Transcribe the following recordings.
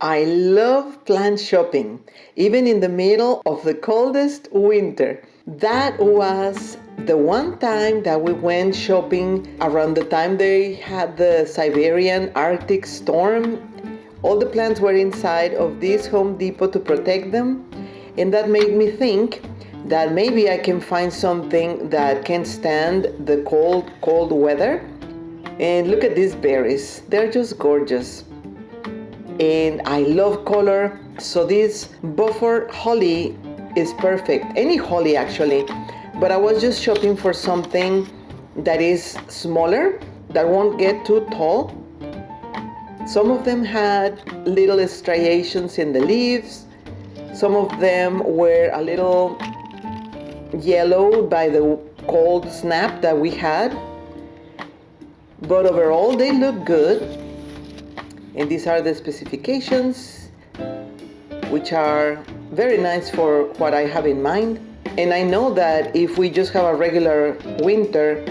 I love plant shopping, even in the middle of the coldest winter. That was the one time that we went shopping around the time they had the Siberian Arctic storm. All the plants were inside of this Home Depot to protect them, and that made me think that maybe I can find something that can stand the cold weather. And look at these berries, they're just gorgeous. And I love color, so this buffer holly is perfect. Any holly actually, but I was just shopping for something that is smaller, that won't get too tall. Some of them had little striations in the leaves. Some of them were a little yellowed by the cold snap that we had. But overall, they look good. And these are the specifications, which are very nice for what I have in mind. And I know that if we just have a regular winter,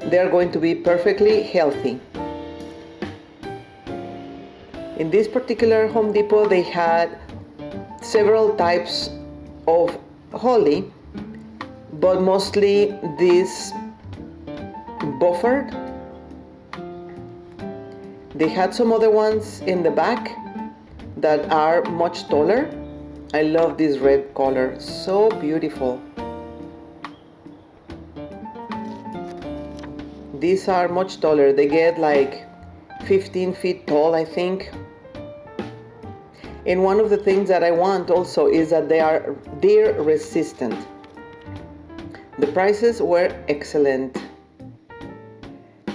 they're going to be perfectly healthy. In this particular Home Depot, they had several types of holly, but mostly this buffered. They had some other ones in the back that are much taller. I love this red color, so beautiful. These are much taller. They get like 15 feet tall, I think. And one of the things that I want also is that they are deer resistant. The prices were excellent.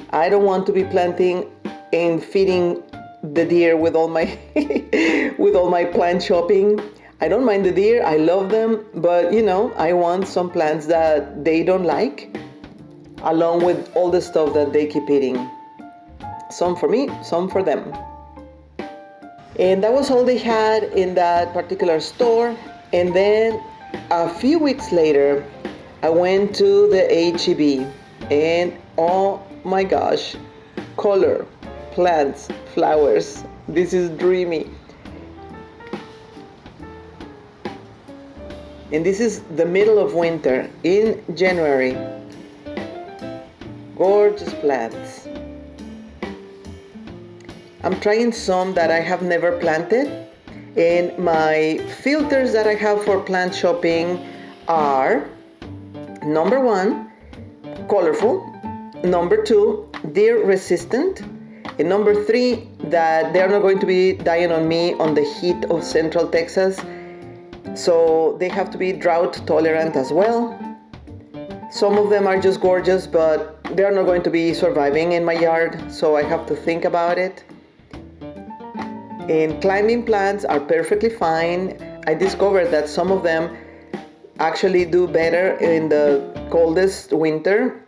I don't want to be planting and feeding the deer with all my with all my plant shopping. I don't mind the deer, I love them, but I want some plants that they don't like, along with all the stuff that they keep eating. Some for me, some for them. And that was all they had in that particular store. And then a few weeks later, I went to the H-E-B, and oh my gosh, color, plants, flowers. This is dreamy. And this is the middle of winter in January. Gorgeous plants. I'm trying some that I have never planted, and my filters that I have for plant shopping are: number 1, colorful; number 2, deer resistant; and number 3, that they're not going to be dying on me on the heat of Central Texas, so they have to be drought tolerant as well. Some of them are just gorgeous, but they're not going to be surviving in my yard, so I have to think about it. And climbing plants are perfectly fine. I discovered that some of them actually do better in the coldest winter,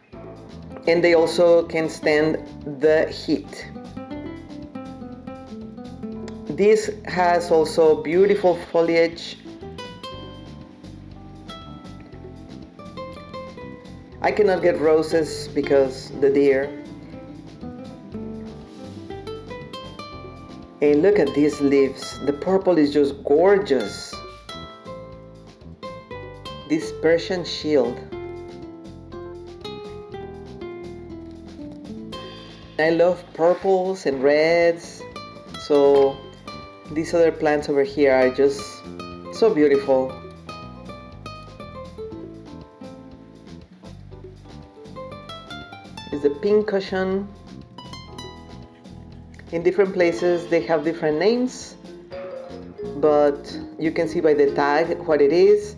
and they also can stand the heat. This has also beautiful foliage. I cannot get roses because the deer. And look at these leaves. The purple is just gorgeous. This Persian shield. I love purples and reds. So these other plants over here are just so beautiful. It's a pink cushion. In different places they have different names, but you can see by the tag what it is.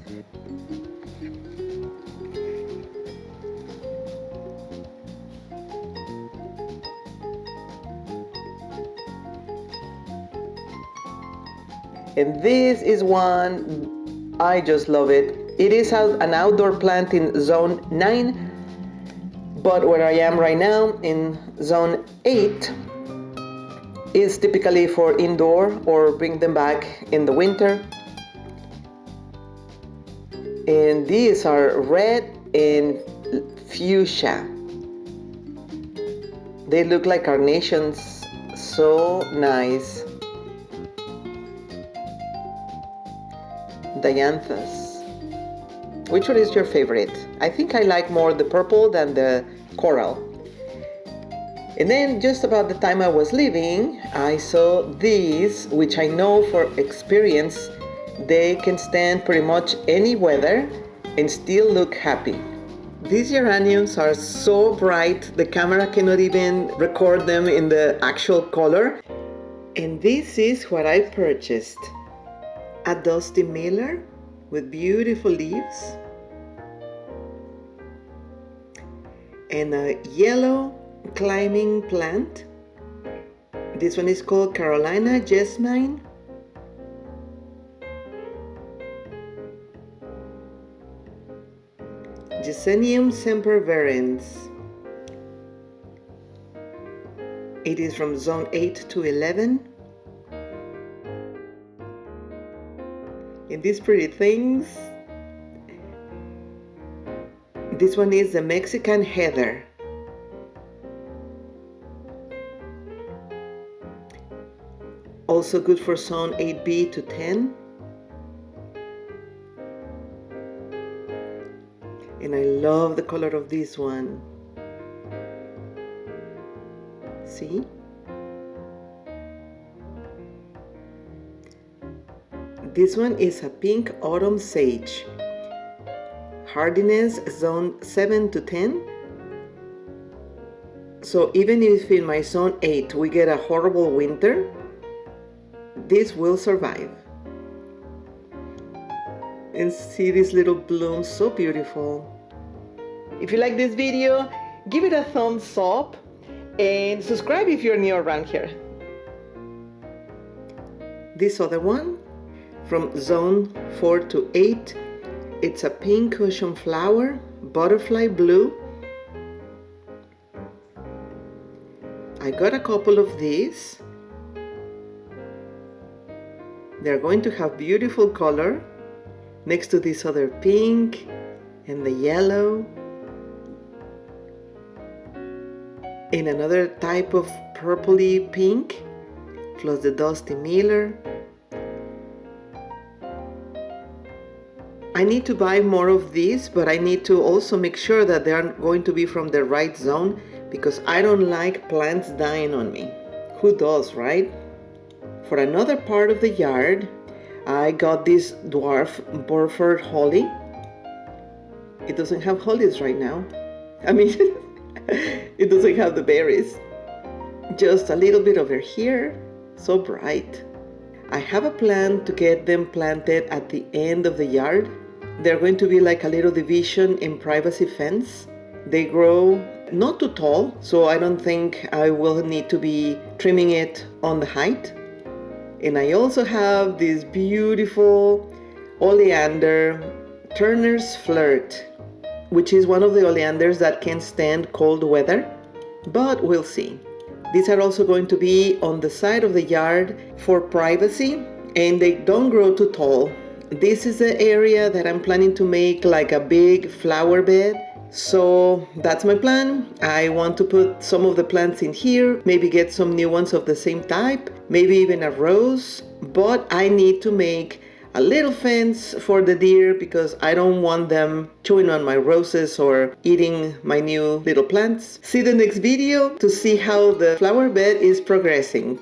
And this is one, I just love it. It is an outdoor plant in zone 9, but where I am right now in zone 8 is typically for indoor or bring them back in the winter. And these are red and fuchsia. They look like carnations, so nice. dianthus. Which one is your favorite? I think I like more the purple than the coral. And then just about the time I was leaving, I saw these, which I know for experience, they can stand pretty much any weather and still look happy. These geraniums are so bright, the camera cannot even record them in the actual color. And this is what I purchased. A Dusty Miller with beautiful leaves and a yellow climbing plant. This one is called Carolina Jasmine. Gesenium sempervirens. It is from zone 8 to 11. And these pretty things. This one is the Mexican heather. Also good for zone 8B to 10. And I love the color of this one. See? This one is a pink autumn sage. Hardiness zone 7 to 10. So even if in my zone 8 we get a horrible winter, this will survive. And see these little blooms, so beautiful. If you like this video, give it a thumbs up and subscribe if you're new around here. This other one from zone 4 to 8, it's a pink ocean flower, butterfly blue. I got a couple of these. They're going to have beautiful color next to this other pink and the yellow and another type of purpley pink, plus the Dusty Miller. I need to buy more of these, but I need to also make sure that they are going to be from the right zone, because I don't like plants dying on me. Who does, right? For another part of the yard, I got this dwarf Burford holly. It doesn't have hollies right now. I mean, it doesn't have the berries. Just a little bit over here, so bright. I have a plan to get them planted at the end of the yard. They're going to be like a little division in privacy fence. They grow not too tall, so I don't think I will need to be trimming it on the height. And I also have this beautiful oleander, Turner's Flirt, which is one of the oleanders that can stand cold weather, but we'll see. These are also going to be on the side of the yard for privacy, and they don't grow too tall. This is the area that I'm planning to make like a big flower bed. So that's my plan. I want to put some of the plants in here, maybe get some new ones of the same type, maybe even a rose, but I need to make a little fence for the deer because I don't want them chewing on my roses or eating my new little plants. See the next video to see how the flower bed is progressing.